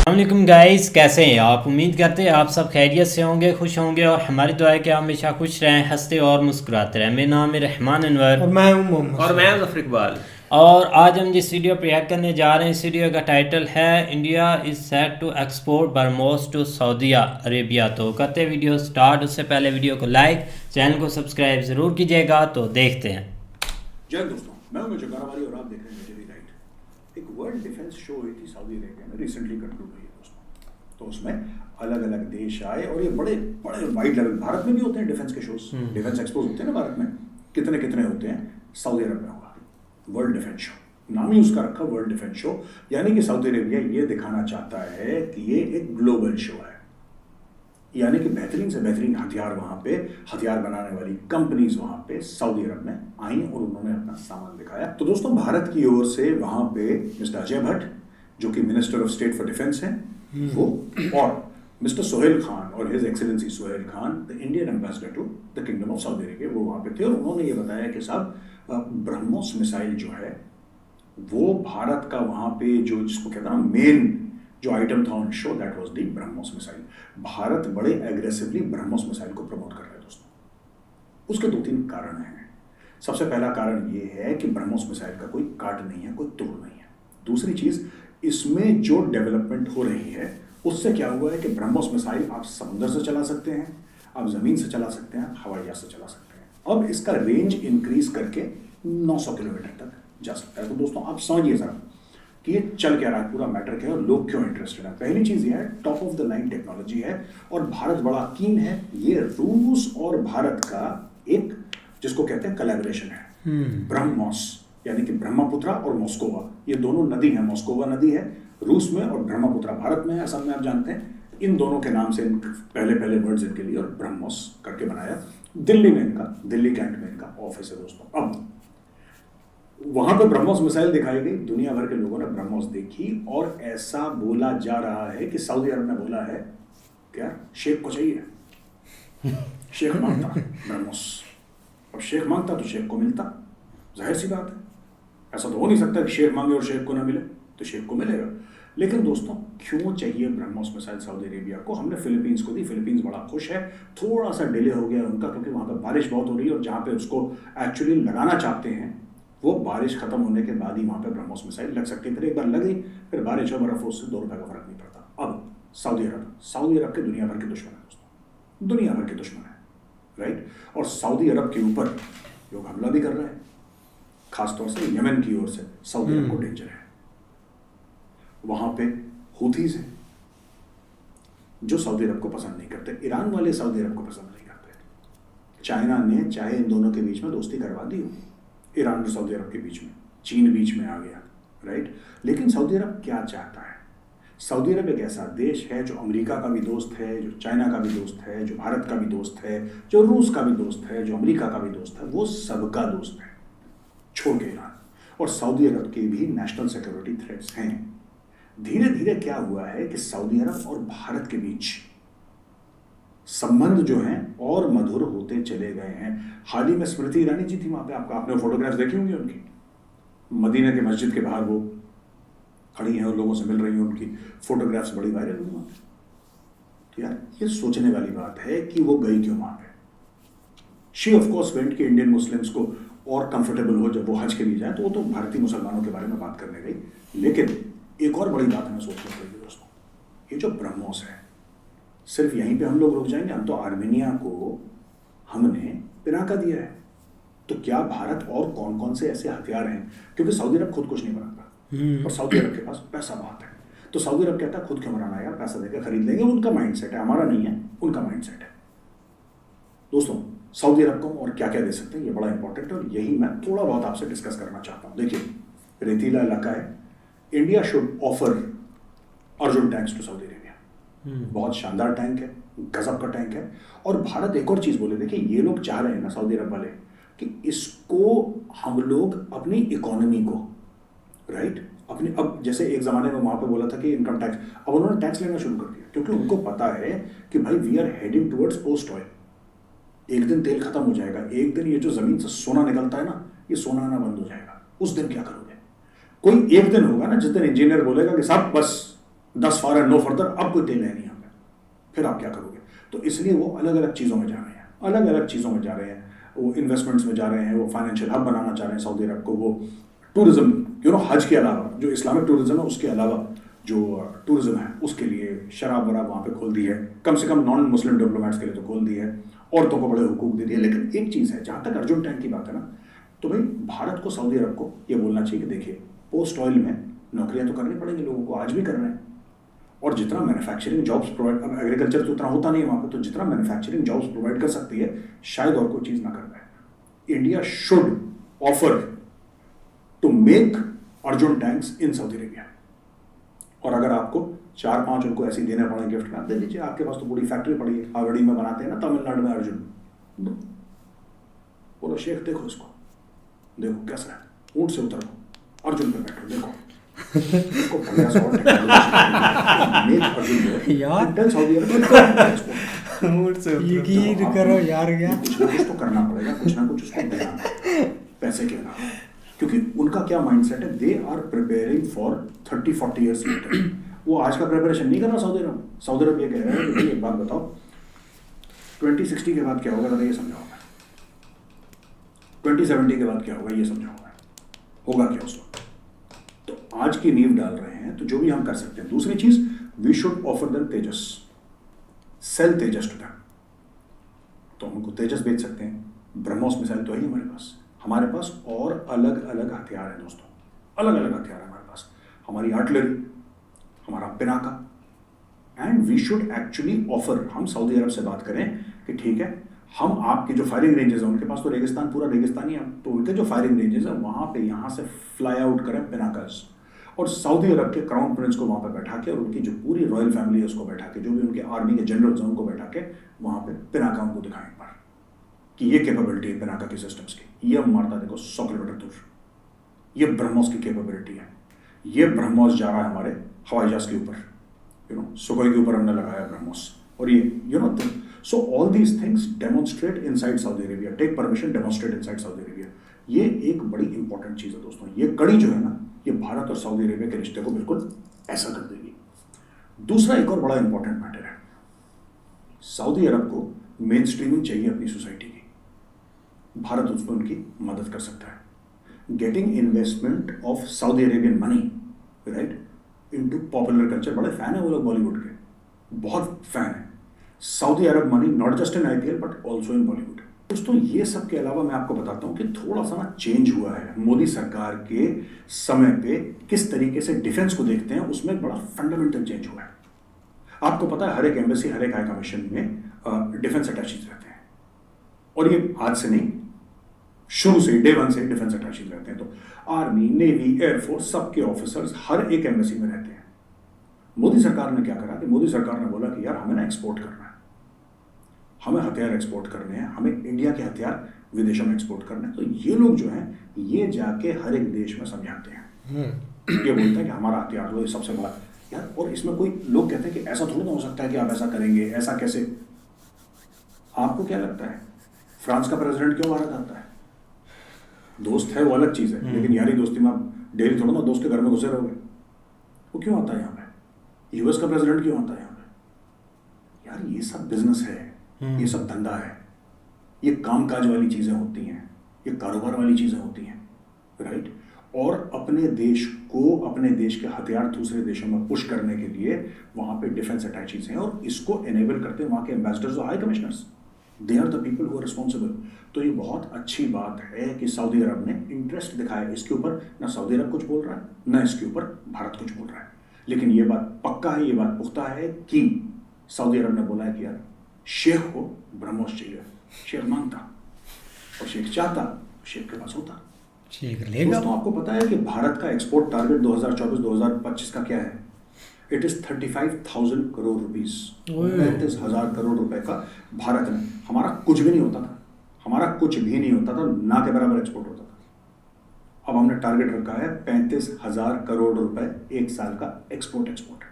अस्सलामुअलैकुम गाइस, कैसे हैं आप? उम्मीद करते हैं आप सब खैरियत से होंगे, खुश होंगे और हमारी दुआ है कि आप हमेशा खुश रहें, हंसते और मुस्कुराते रहें। मेरा नाम है रहमान अनवर और मैं हूं मोहम्मद और मैं जफर इकबाल। और आज हम जिस वीडियो पर रिएक्ट करने जा रहे हैं, इस वीडियो का टाइटल है India is set to export BrahMos to Saudi Arabia. तो करते वीडियो स्टार्ट, उससे पहले वीडियो को लाइक, चैनल को सब्सक्राइब ज़रूर कीजिएगा। तो देखते हैं। जय दोस्तों, मैं हूं जगारावाली और आप देख रहे हैं मेजरी राइट। एक वर्ल्ड डिफेंस शो हुई थी सऊदी अरेबिया में, रिसेंटली कंक्लूड हुई है दोस्तों। तो उसमें अलग अलग देश आए और ये बड़े बड़े वाइड लेवल, भारत में भी होते हैं डिफेंस के शोज, डिफेंस एक्सपोज होते हैं ना भारत में, कितने कितने होते हैं। सऊदी अरब में हुआ वर्ल्ड डिफेंस शो, नाम ही उसका रखा वर्ल्ड डिफेंस शो, यानी कि सऊदी अरेबिया ये दिखाना चाहता है कि ये एक ग्लोबल शो है, यानी कि बेहतरीन से बेहतरीन हथियार वहां पे, हथियार बनाने वाली कंपनीज वहां पे सऊदी अरब में आई और उन्होंने अपना सामान दिखाया। तो दोस्तों, भारत की ओर से वहां पे मिस्टर अजय भट्ट, जो कि minister of state for defence है, वो, और मिस्टर सोहेल खान और his excellency Sohail Khan, the Indian ambassador to the kingdom of Saudi Arabia, वो वहां पे थे और उन्होंने ये बताया कि साहब ब्रह्मोस मिसाइल जो है वो भारत का वहां पे जो जिसको कहता है ना मेन जो आइटम था on show, that was the BrahMos missile. Bharat बड़े एग्रेसिवली ब्रह्मोस मिसाइल को प्रमोट कर रहा है दोस्तों। उसके दो तीन कारण हैं। सबसे पहला कारण ये है कि ब्रह्मोस मिसाइल का कोई काट नहीं है, कोई तोड़ नहीं है। दूसरी चीज, इसमें जो डेवलपमेंट हो रही है उससे क्या हुआ है कि ब्रह्मोस मिसाइल आप समुद्र से चला सकते हैं, आप जमीन से चला सकते हैं, हवाई जहाज से चला सकते हैं। अब इसका रेंज इंक्रीज करके 900 किलोमीटर तक जा सकता है। तो दोस्तों आप समझिए जरा कि ये चल क्या रहा है, पूरा मैटर क्या है और लोग क्यों इंटरेस्टेड है। पहली चीज ये है, top of the line technology है और भारत बड़ा कीन है। ये रूस और भारत का एक जिसको कहते हैं कोलैबोरेशन है, ब्रह्मोस, यानी कि ब्रह्मपुत्रा और मॉस्कोवा, ये दोनों नदी है। मॉस्कोवा नदी है रूस में और ब्रह्मपुत्रा भारत में है, असल में आप जानते हैं। इन दोनों के नाम से पहले पहले वर्ड्स इनके लिए और ब्रह्मोस करके बनाया। दिल्ली में इनका, दिल्ली कैंट में इनका ऑफिस है दोस्तों। अब वहां पर ब्रह्मोस मिसाइल दिखाई गई, दुनिया भर के लोगों ने ब्रह्मोस देखी और ऐसा बोला जा रहा है कि सऊदी अरब ने बोला है क्या शेख को चाहिए, शेख मांगता ब्रह्मोस। अब शेख मांगता तो शेख को मिलता, जाहिर सी बात है। ऐसा तो हो नहीं सकता कि शेख मांगे और शेख को ना मिले, तो शेख को मिलेगा। लेकिन दोस्तों, क्यों चाहिए ब्रह्मोस मिसाइल सऊदी अरेबिया को? हमने फिलीपींस को दी, फिलीपींस बड़ा खुश है। थोड़ा सा डिले हो गया उनका क्योंकि वहां पर बारिश बहुत हो रही है और जहां पे उसको एक्चुअली लगाना चाहते हैं वो बारिश खत्म होने के बाद ही वहां पे ब्रह्मोस मिसाइल लग सकती है। फिर एक बार लगी, फिर बारिश हो, बर्फ, उससे 2 रुपए का फर्क नहीं पड़ता। अब सऊदी अरब के दुनिया भर के दुश्मन है दोस्तों, दुनिया भर के दुश्मन है, राइट। और सऊदी अरब के ऊपर लोग हमला भी कर रहे हैं, खासतौर से यमन की ओर से सऊदी अरब को डेंजर है। वहां पे हुथीज हैं जो सऊदी अरब को पसंद नहीं करते, ईरान वाले सऊदी अरब को पसंद नहीं करते। चाइना ने चाहे इन दोनों के बीच में दोस्ती करवा दी हो, ईरान और सऊदी अरब के बीच में, चीन बीच में आ गया, राइट। लेकिन सऊदी अरब क्या चाहता है? सऊदी अरब एक ऐसा देश है जो अमेरिका का भी दोस्त है, जो चाइना का भी दोस्त है, जो भारत का भी दोस्त है, जो रूस का भी दोस्त है, जो अमेरिका का भी दोस्त है, वो सबका दोस्त है छोड़ के ईरान। और सऊदी अरब के भी नेशनल सिक्योरिटी थ्रेट्स हैं। धीरे धीरे क्या हुआ है कि सऊदी अरब और भारत के बीच संबंध जो हैं और मधुर होते चले गए हैं। हाल ही में स्मृति ईरानी जी थी वहां पे, आपने फोटोग्राफ्स देखी होंगी उनकी, मदीना के मस्जिद के बाहर वो खड़ी हैं और लोगों से मिल रही हैं, उनकी फोटोग्राफ्स बड़ी वायरल हुई वहां। तो यार ये सोचने वाली बात है कि वो गई क्यों वहां पे। शी ऑफ कोर्स वेंट कि इंडियन मुस्लिम्स को और कंफर्टेबल हो जब वो हज के लिए जाए, तो वो तो भारतीय मुसलमानों के बारे में बात करने गई। लेकिन एक और बड़ी बात हमें सोचनी पड़ेगी दोस्तों, ये जो ब्रह्मोस है, सिर्फ यहीं पे हम लोग रुक जाएंगे? हम तो आर्मेनिया को हमने पिनाका दिया है, तो क्या भारत और कौन कौन से ऐसे हथियार हैं? क्योंकि सऊदी अरब खुद कुछ नहीं बनाता और सऊदी अरब के पास पैसा बहुत है, तो सऊदी अरब कहता है खुद क्यों बनाना यार, पैसा देकर खरीद लेंगे। उनका माइंडसेट है, हमारा नहीं है, उनका माइंडसेट है। दोस्तों, सऊदी अरब को और क्या क्या दे सकते हैं, ये बड़ा इंपॉर्टेंट है और यही मैं थोड़ा बहुत आपसे डिस्कस करना चाहता हूँ। देखिए, रेतीला इलाका है, India should offer Arjun tanks to Saudi Arabia. बहुत शानदार टैंक है, गजब का टैंक है। और भारत एक और चीज बोले, देखिए ये लोग चाह रहे हैं ना सऊदी अरब वाले कि इसको हम लोग अपनी इकोनॉमी को, राइट, अपने, अब जैसे एक जमाने में वहां पे बोला था कि इनकम टैक्स, अब उन्होंने टैक्स लेना शुरू कर दिया क्योंकि उनको पता है कि भाई we are heading towards post oil, एक दिन तेल खत्म हो जाएगा, एक दिन ये जो जमीन से सोना निकलता है ना, ये सोना आना बंद हो जाएगा, उस दिन क्या करोगे? कोई एक दिन होगा ना जिस दिन इंजीनियर बोलेगा कि साहब बस 10 फॉर नो फर्दर, अब कोई तेल है नहीं यहाँ पे, फिर आप क्या करोगे? तो इसलिए वो अलग अलग चीज़ों में जा रहे हैं, अलग अलग चीज़ों में जा रहे हैं, वो इन्वेस्टमेंट्स में जा रहे हैं, वो फाइनेंशियल हब बनाना चाह रहे हैं सऊदी अरब को, वो टूरिज्म हज के अलावा जो इस्लामिक टूरिज्म है उसके अलावा जो टूरिज्म है उसके लिए शराब वराब वहाँ पे खोल दी है, कम से कम नॉन मुस्लिम डिप्लोमेट्स के लिए तो खोल दी है, औरतों को बड़े हुकूक दे दिए। लेकिन एक चीज़ है, जहाँ तक अर्जुन टैंक की बात है ना, तो भाई भारत को सऊदी अरब को ये बोलना चाहिए कि देखिए पोस्ट ऑयल में नौकरियाँ तो करनी पड़ेंगी लोगों को, आज भी कर रहे हैं, और जितना मैन्युफैक्चरिंग जॉब्स प्रोवाइड, अब एग्रीकल्चर तो उतना होता नहीं है वहाँ पे, तो जितना मैन्युफैक्चरिंग जॉब्स प्रोवाइड कर सकती है शायद और कोई चीज़ ना कर पाए। India should offer to make Arjun tanks in Saudi Arabia, और अगर आपको 4-5 उनको ऐसे देने पड़े गिफ्ट में, आप दे दीजिए, आपके पास तो पूरी फैक्ट्री पड़ी है, हावड़ी में बनाते हैं ना तमिलनाडु में अर्जुन, बोलो शेख देखो इसको, देखो कैसा है, ऊँट से उतरो अर्जुन पे बैठो, देखो इसको बढ़िया सा और टेक्नोलॉजी मेक अर्जुन यार टेल सऊदी अरब यकीन करो यार, क्या कुछ ना कुछ तो करना पड़ेगा, कुछ ना कुछ उसको देना पैसे के अलावा, क्योंकि उनका क्या माइंडसेट है, they are preparing for 30-40 years later. वो आज का प्रिपरेशन नहीं कर रहा सऊदी अरब। सऊदी अरब ये कह रहा है कि भाई एक बात बताओ, 2060 के बाद क्या होगा, तो ये समझाओ, 2070 के बाद क्या होगा ये समझाओ, होगा क्या उस वक्त? तो आज की नींव डाल रहे हैं, तो जो भी हम कर सकते हैं। दूसरी चीज, we should offer them Tejas, sell Tejas to them, तो हम उनको तेजस बेच सकते हैं, ब्रह्मोस मिसाइल तो है ही हमारे पास और अलग अलग हथियार हैं दोस्तों, अलग अलग हथियार है हमारे पास, हमारी आर्टिलरी, हमारा Pinaka, and we should actually offer, हम सऊदी अरब से बात करें कि ठीक है, हम आपके जो फायरिंग रेंजेस हैं, उनके पास तो रेगिस्तान पूरा रेगिस्तानी है, तो उनके जो फायरिंग रेंजेस हैं वहाँ पे यहाँ से फ्लाई आउट करें पिनाकास, और सऊदी अरब के क्राउन प्रिंस को वहाँ पे बैठा के, और उनकी जो पूरी रॉयल फैमिली है उसको बैठा के, जो भी उनके आर्मी के जनरल्स हैं उनको बैठा के वहाँ पे पिनाका उनको दिखाएं एक बार कि ये कैपेबिलिटी है पिनाका के सिस्टम्स की, ये मारता देखो 100 किलोमीटर दूर, ये ब्रह्मोस की कैपेबिलिटी है, ये ब्रह्मोस जा रहा है हमारे हवाई जहाज के ऊपर, सुखोई के ऊपर हमने लगाया ब्रह्मोस, और ये so all these things demonstrate inside Saudi Arabia, take permission, demonstrate inside Saudi Arabia. ये एक बड़ी इंपॉर्टेंट चीज़ है दोस्तों, ये कड़ी जो है ना, ये भारत और सऊदी अरेबिया के रिश्ते को बिल्कुल ऐसा कर देगी। दूसरा एक और बड़ा इंपॉर्टेंट मैटर है, सऊदी अरब को मेन स्ट्रीमिंग चाहिए अपनी सोसाइटी की, भारत उसमें उनकी मदद कर सकता है। Getting investment of Saudi Arabian money right into popular culture, बड़े फैन है वो लोग बॉलीवुड के, बहुत फैन है। Saudi Arab money not just in IPL but also in Bollywood. दोस्तों ये सब के अलावा मैं आपको बताता हूँ कि थोड़ा सा ना चेंज हुआ है मोदी सरकार के समय पे, किस तरीके से डिफेंस को देखते हैं, उसमें बड़ा फंडामेंटल चेंज हुआ है। आपको पता है हर एक एम्बेसी, हर एक हाई कमीशन में डिफेंस अटैचीज रहते हैं, और ये आज से नहीं, शुरू से डे 1 से डिफेंस अटैचीज रहते हैं। तो आर्मी, नेवी, एयरफोर्स, सबके ऑफिसर्स हर एक एम्बेसी में रहते हैं। मोदी सरकार ने क्या करा कि मोदी सरकार ने बोला कि यार हमें ना एक्सपोर्ट करना है, हमें हथियार एक्सपोर्ट करने हैं, हमें इंडिया के हथियार विदेशों में एक्सपोर्ट करने हैं। तो ये लोग जो हैं ये जाके हर एक देश में समझाते हैं, ये बोलते हैं कि हमारा हथियार लो, सबसे बड़ा यार। और इसमें कोई लोग कहते हैं कि ऐसा थोड़ा ना हो सकता है कि आप ऐसा करेंगे, ऐसा कैसे? आपको क्या लगता है फ्रांस का प्रेसिडेंट क्यों भारत आता है? दोस्त है वो अलग चीज़ है, लेकिन यारी दोस्ती में आप डेली थोड़ा ना दोस्त के घर में घुसे रहोगे। वो क्यों आता है यहाँ पे? यूएस का प्रेसिडेंट क्यों आता है यहाँ पे? यार ये सब बिजनेस है, ये सब धंधा है, ये कामकाज वाली चीज़ें होती हैं, ये कारोबार वाली चीज़ें होती हैं राइट। और अपने देश को, अपने देश के हथियार दूसरे देशों में पुश करने के लिए वहाँ पे डिफेंस अटैचीज हैं, और इसको एनेबल करते हैं वहाँ के एम्बेसडर्स और high commissioners, they are the people who are responsible. तो ये बहुत अच्छी बात है कि सऊदी अरब ने इंटरेस्ट दिखाया इसके ऊपर। ना सऊदी अरब कुछ बोल रहा है, ना इसके ऊपर भारत कुछ बोल रहा है, लेकिन ये बात पक्का है, ये बात पुख्ता है कि सऊदी अरब ने बोला है कि यार शेख को ब्रह्मोस चाहिए, शेख मांगता और शेख चाहता, शेख के पास होता, शेख लेगा। दोस्तों आपको पता है कि भारत का एक्सपोर्ट टारगेट 2024-2025 का क्या है? It is 35,000 crore rupees, 35,000 crore रुपए का भारत में। हमारा कुछ भी नहीं होता था, हमारा कुछ भी नहीं होता था, ना के बराबर एक्सपोर्ट होता था। अब हमने टारगेट रखा है 35,000 करोड़ रुपए एक साल का एक्सपोर्ट।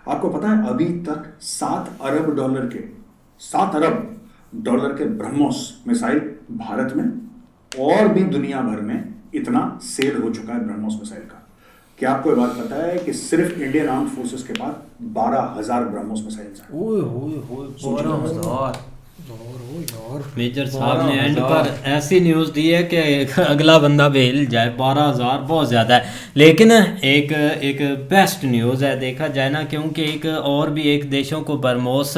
आपको पता है अभी तक $7 अरब के 7 अरब डॉलर के ब्रह्मोस मिसाइल भारत में और भी दुनिया भर में इतना सेल हो चुका है ब्रह्मोस मिसाइल का। क्या आपको ये बात पता है कि सिर्फ इंडियन आर्म फोर्सेस के पास 12,000 ब्रह्मोस मिसाइल्स हैं? ओए होए होए 12,000 यार मेजर साहब ने एंड पर ऐसी न्यूज़ दी है कि अगला बंदा भी हिल जाए। 12,000 बहुत ज़्यादा है, लेकिन एक बेस्ट न्यूज़ है देखा जाए ना, क्योंकि एक और भी एक देशों को बरमोस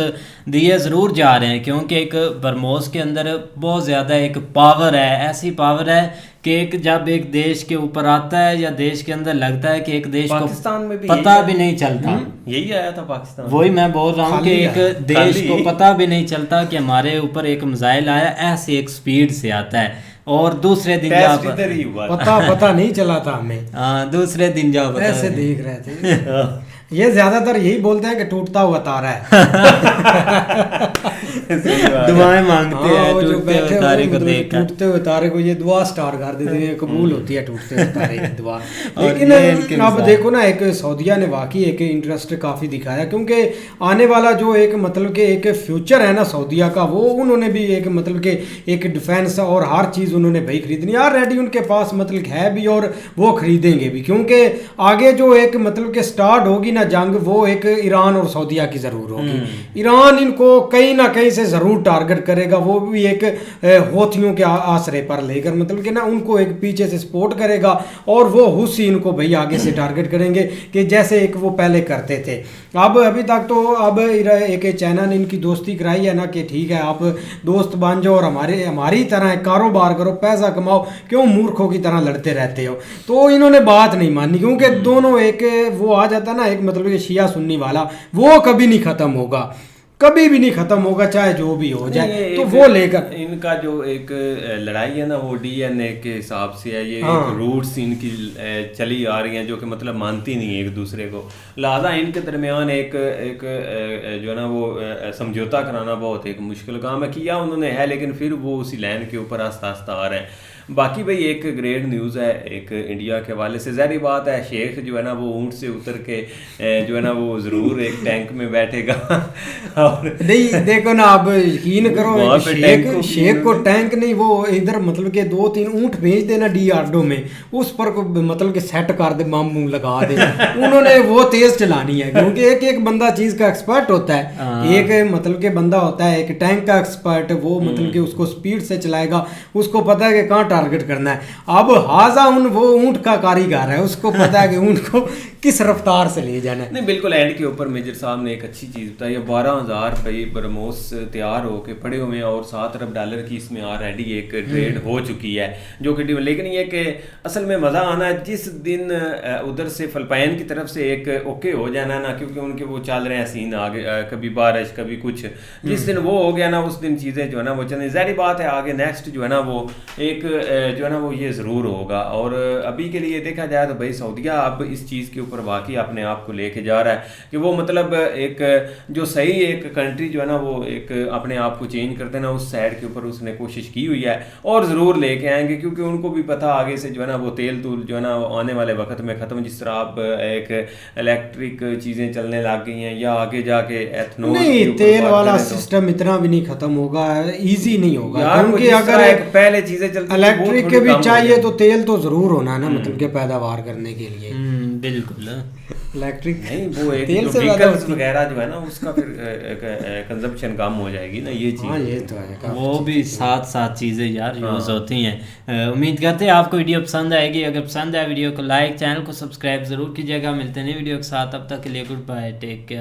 दिए ज़रूर जा रहे हैं, क्योंकि एक बरमोस के अंदर बहुत ज़्यादा एक पावर है, ऐसी पावर है कि एक जब एक देश के ऊपर आता है या देश के अंदर लगता है कि एक देश को पाकिस्तान में भी पता भी नहीं चलता। यही आया था पाकिस्तान। वही मैं बोल रहा हूँ कि एक देश को पता भी नहीं चलता कि हमारे ऊपर एक मिसाइल आया, ऐसी एक स्पीड से आता है और दूसरे दिन टेस्ट जाओ इधर ही हुआ था। पता नहीं चला था हमें। हाँ, दूसरे दिन जाओ बता ऐसे देख रहे थे। ये ज्यादातर यही बोलते हैं कि टूटता हुआ तारा है। दुआएं मांगते हाँ, हैं वो जो टूटते बैठे हुए हुए तारे को मतलब देखकर। टूटते हुए तारे को ये दुआ स्टार कर देते हैं, कबूल होती है टूटते हुए तारे की दुआ। और ये इनके लेकिन अब मिसाल। देखो ना, एक सऊदीया ने वाकई एक इंटरेस्ट काफी दिखाया, क्योंकि आने वाला जो एक मतलब कि एक फ्यूचर है ना सऊदीया का, वो उन्होंने भी एक मतलब कि एक डिफेंस और हर चीज उन्होंने भाई खरीदनी ऑलरेडी उनके पास मतलब है भी, और वो खरीदेंगे भी, क्योंकि आगे जो एक मतलब कि स्टार्ट होगी ना जंग, वो एक ईरान और सऊदीया की जरूर होगी। ईरान इनको कहीं ना कहीं से जरूर टारगेट करेगा, वो भी एक हौथियों के आसरे पर लेकर मतलब कि ना उनको एक पीछे से सपोर्ट करेगा, और वो हुसी इनको भाई आगे से टारगेट करेंगे कि जैसे एक वो पहले करते थे। अब अभी तक तो अब एक चाइना ने इनकी दोस्ती कराई है ना कि ठीक है आप दोस्त बन जाओ और हमारी तरह कारोबार करो, पैसा कमाओ, क्यों मूर्खों की तरह लड़ते रहते हो। तो इन्होंने बात नहीं मानी, क्योंकि दोनों एक वो आ जाता ना एक मतलब कि शिया सुन्नी वाला, वो कभी नहीं खत्म होगा, कभी भी नहीं खत्म होगा, चाहे जो भी हो जाए। तो वो लेकर इनका जो एक लड़ाई है ना, वो डीएनए के हिसाब से है, ये हाँ। एक रूट्स इनकी चली आ रही हैं जो कि मतलब मानती नहीं है एक दूसरे को, लिहाजा इनके दरमियान एक जो है ना वो समझौता कराना बहुत एक मुश्किल काम है। किया उन्होंने है, लेकिन फिर वो उसी लाइन के ऊपर आस्ता आस्ता आ रहे हैं। बाकी भाई एक ग्रेट न्यूज़ है एक इंडिया के हवाले से, ज़ाहिर बात है शेख जो है ना वो ऊँट से उतर के जो है ना वो ज़रूर एक टैंक में बैठेगा। और नहीं देखो ना, आप यकीन करो, वहाँ एक पे टैंक को शेख को टैंक नहीं, वो इधर मतलब के 2-3 ऊंट भेज देना डीआरडो में, उस पर को मतलब के सेट कर दे, बम लगा दे। उन्होंने वो तेज चलानी है, क्योंकि एक एक बंदा चीज का एक्सपर्ट होता है। एक मतलब के बंदा होता है एक टैंक का एक्सपर्ट, वो मतलब कि उसको स्पीड से चलाएगा, उसको पता है कि कहाँ टारगेट करना है। अब हाजा वो ऊंट का कारीगर है, उसको पता है कि ऊंट को किस रफ्तार से ले जाना है। नहीं बिल्कुल एंड के ऊपर मेजर साहब ने एक अच्छी चीज़ बताई है। 12,000 भाई ब्रह्मोस तैयार होके पड़े हुए हैं और $7 अरब की इसमें ऑलरेडी एक ट्रेड हो चुकी है, जो कि लेकिन ये कि असल में मज़ा आना है जिस दिन उधर से फिलिपाइन की तरफ से एक ओके हो जाना ना, क्योंकि उनके वो चल रहे हैं सीन आगे, कभी बारिश कभी कुछ, जिस दिन वो हो गया ना उस दिन चीज़ें जो है ना वो चलने, ज़ाहिर बात है आगे नेक्स्ट जो है ना वो एक जो है ना वो ये ज़रूर होगा। और अभी के लिए देखा जाए तो भाई सऊदीया अब इस चीज़ के ऊपर वाकई अपने आप को लेके जा रहा है कि वो मतलब एक जो सही एक कंट्री जो है ना वो एक अपने आप को चेंज करते ना, उस साइड के ऊपर उसने कोशिश की हुई है और ज़रूर लेके आएंगे, क्योंकि उनको भी पता आगे से जो है ना वो तेल तूल जो है ना आने वाले वक्त में ख़त्म, जिस तरह अब एक इलेक्ट्रिक चीज़ें चलने लग गई हैं या आगे जाके एथनॉल नहीं, तेल वाला सिस्टम इतना भी नहीं खत्म होगा, इजी नहीं होगा, क्योंकि अगर एक पहले चीज़ें चलती इलेक्ट्रिक के भी चाहिए तो तेल तो जरूर होना है ना, मतलब के पैदावार करने के लिए। बिल्कुल इलेक्ट्रिक नहीं, वो एक तेल जो से व्हीकल्स वगैरह जो है ना उसका फिर कंजप्शन कम हो जाएगी ना, ये चीज़। हाँ ये तो है, वो भी साथ साथ चीज़ें यार यूज़ होती हैं। उम्मीद करते हैं आपको वीडियो पसंद आएगी। अगर पसंद आए वीडियो को लाइक, चैनल को सब्सक्राइब ज़रूर कीजिएगा। मिलते हैं वीडियो के साथ, अब तक के लिए गुड बाय, टेक केयर।